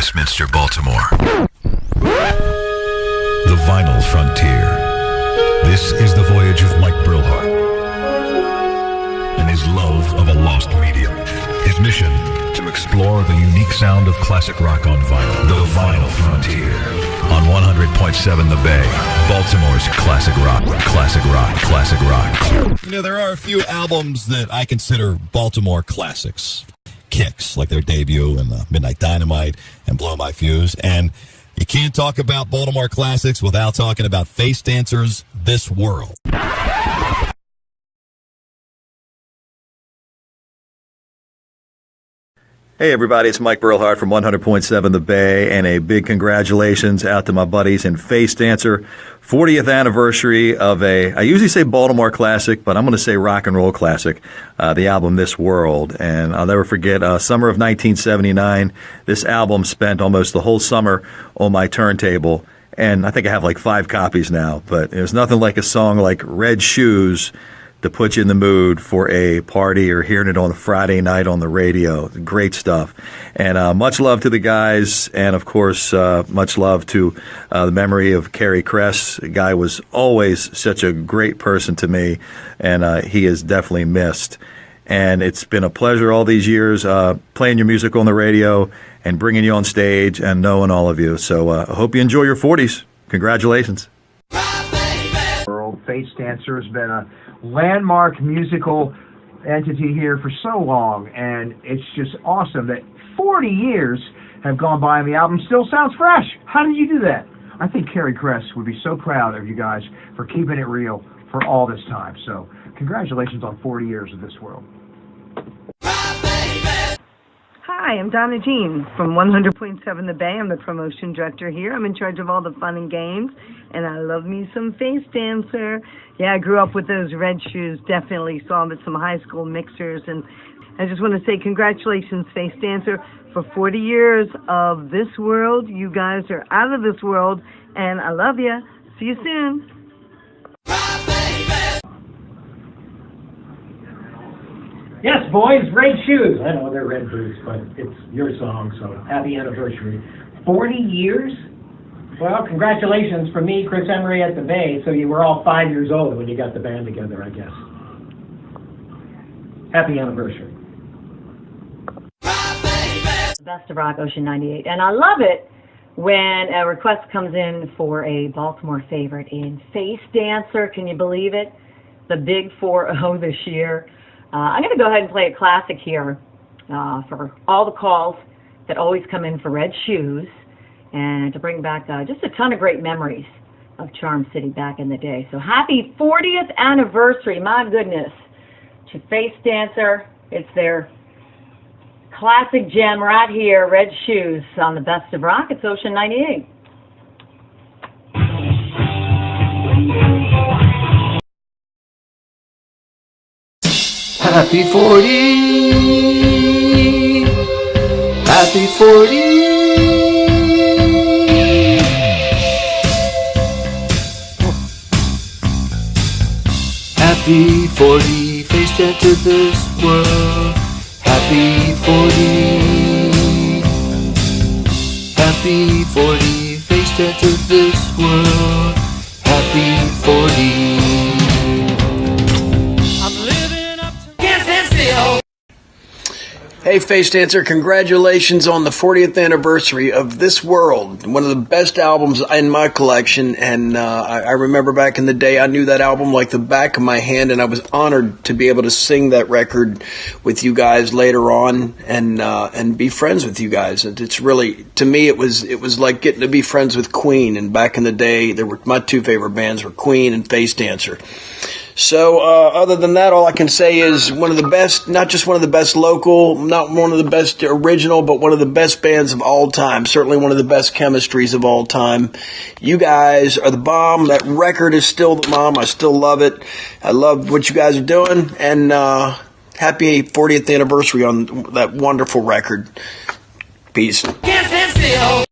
Westminster, Baltimore. The Vinyl Frontier. This is the voyage of Mike Brillhart and his love of a lost medium. His mission, to explore the unique sound of classic rock on vinyl. The Vinyl Frontier. On 100.7 The Bay, Baltimore's classic rock, classic rock, classic rock. You know, there are a few albums that I consider Baltimore classics. Kicks, like their debut and Midnight Dynamite and Blow My Fuse. And you can't talk about Baltimore classics without talking about Face Dancer's This World. Hey everybody, it's Mike Brillhart from 100.7 The Bay, and a big congratulations out to my buddies in Face Dancer. 40th anniversary of I usually say Baltimore classic, but I'm going to say rock and roll classic, the album This World. And I'll never forget, summer of 1979, this album spent almost the whole summer on my turntable, and I think I have like 5 copies now, but there's nothing like a song like Red Shoes to put you in the mood for a party or hearing it on a Friday night on the radio. Great stuff. And much love to the guys, and of course, much love to the memory of Kerry Kress. The guy was always such a great person to me, and he is definitely missed. And it's been a pleasure all these years playing your music on the radio and bringing you on stage and knowing all of you. So I hope you enjoy your 40s. Congratulations. Face Dancer has been a landmark musical entity here for so long, and it's just awesome that 40 years have gone by and the album still sounds fresh. How did you do that? I think Kerry Kress would be so proud of you guys for keeping it real for all this time. So congratulations on 40 years of This World. Hi, I'm Donna Jean from 100.7 The Bay. I'm the promotion director here. I'm in charge of all the fun and games, and I love me some Face Dancer. Yeah, I grew up with those Red Shoes, definitely saw them at some high school mixers, and I just want to say congratulations, Face Dancer, for 40 years of This World. You guys are out of this world, and I love you. See you soon. Yes, boys, Red Shoes. I know they're red boots, but it's your song, so happy anniversary. 40 years? Well, congratulations from me, Chris Emery at the Bay, so you were all 5 years old when you got the band together, I guess. Happy anniversary. Best of Rock, Ocean 98. And I love it when a request comes in for a Baltimore favorite in Face Dancer. Can you believe it? The big 4-0 this year. I'm going to go ahead and play a classic here for all the calls that always come in for Red Shoes, and to bring back just a ton of great memories of Charm City back in the day. So happy 40th anniversary, my goodness, to Face Dancer. It's their classic gem right here, Red Shoes, on the Best of Rock. It's Ocean 98. Happy 40, happy 40. Happy 40, Face Dancer this world. Happy 40, happy 40, Face Dancer this world. Happy 40. Hey, Face Dancer, congratulations on the 40th anniversary of This World, one of the best albums in my collection, and I remember back in the day I knew that album like the back of my hand, and I was honored to be able to sing that record with you guys later on and be friends with you guys. And it's really, to me, it was like getting to be friends with Queen, and back in the day, my 2 favorite bands were Queen and Face Dancer. So, other than that, all I can say is one of the best, not just one of the best local, not one of the best original, but one of the best bands of all time. Certainly one of the best chemistries of all time. You guys are the bomb. That record is still the bomb. I still love it. I love what you guys are doing. And happy 40th anniversary on that wonderful record. Peace. Can't stand still.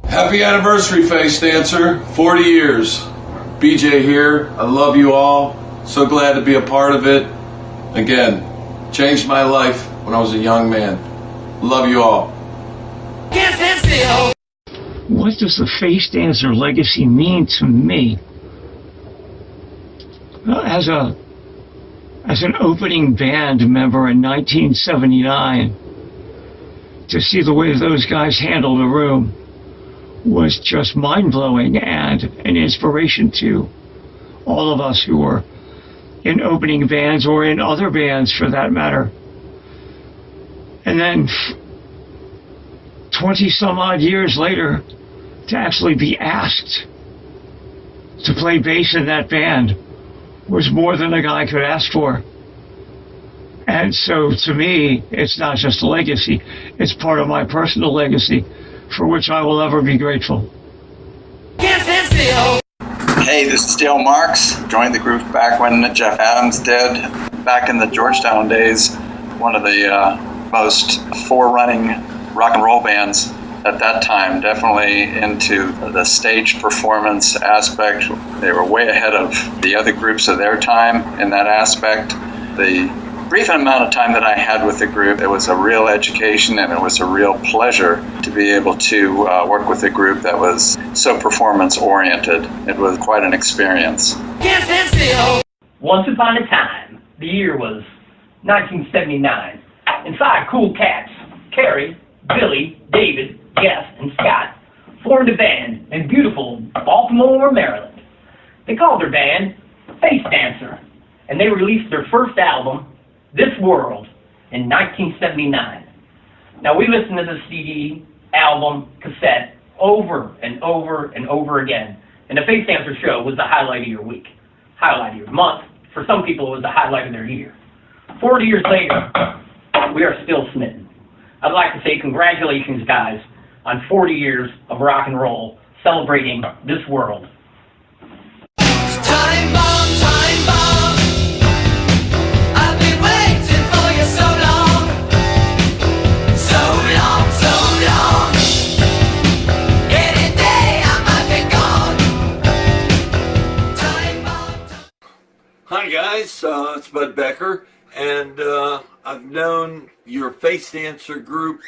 Happy anniversary, Face Dancer. 40 years. BJ here. I love you all. So glad to be a part of it. Again, changed my life when I was a young man. Love you all. What does the Face Dancer legacy mean to me? Well, as an opening band member in 1979, to see the way those guys handled a room was just mind-blowing and an inspiration to all of us who were in opening bands or in other bands for that matter. And then 20 some odd years later, to actually be asked to play bass in that band was more than a guy could ask for. And so to me, it's not just a legacy, it's part of my personal legacy for which I will ever be grateful. Hey, this is Dale Marks. Joined the group back when Jeff Adams did. Back in the Georgetown days, one of the most forerunning rock and roll bands at that time, definitely into the stage performance aspect. They were way ahead of the other groups of their time in that aspect. The brief amount of time that I had with the group, it was a real education and it was a real pleasure to be able to work with a group that was so performance oriented. It was quite an experience. Once upon a time, the year was 1979, and five cool cats, Carrie, Billy, David, Jeff, and Scott, formed a band in beautiful Baltimore, Maryland. They called their band Face Dancer, and they released their first album, This World, in 1979. Now, we listened to the CD, album, cassette, over and over and over again, and the Face Dancer show was the highlight of your week, highlight of your month. For some people, it was the highlight of their year. 40 years later, we are still smitten. I'd like to say congratulations, guys, on 40 years of rock and roll, celebrating This World. Time bomb, time bomb. I've been waiting for you so long. So long, so long. Any day I might be gone. Time bomb. Hi guys, it's Bud Becker, and I've known your Face Dancer group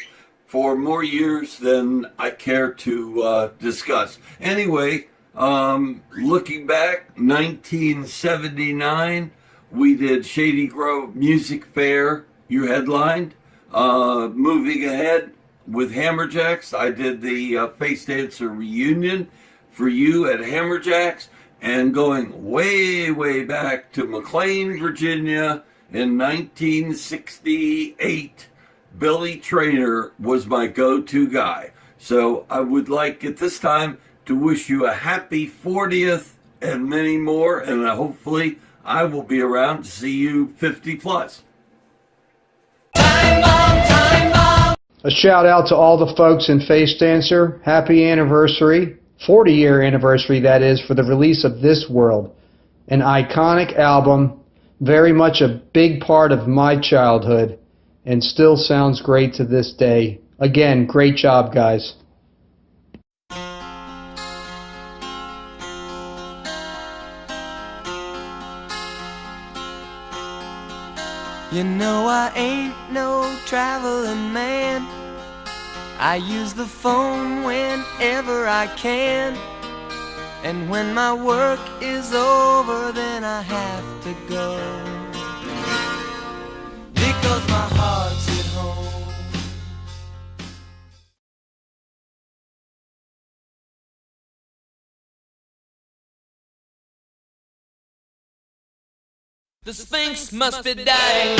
for more years than I care to discuss. Anyway, looking back, 1979, we did Shady Grove Music Fair, you headlined. Moving ahead with Hammerjacks, I did the Face Dancer reunion for you at Hammerjacks, and going way, way back to McLean, Virginia in 1968, Billy Traynor was my go-to guy. So I would like at this time to wish you a happy 40th and many more, and hopefully I will be around to see you 50 plus. A shout out to all the folks in Face Dancer. Happy anniversary, 40-year anniversary that is, for the release of This World, an iconic album, very much a big part of my childhood, and still sounds great to this day. Again, great job, guys. You know I ain't no traveling man. I use the phone whenever I can. And when my work is over, then I have to go. Because my heart's at home. The Sphinx must be dying.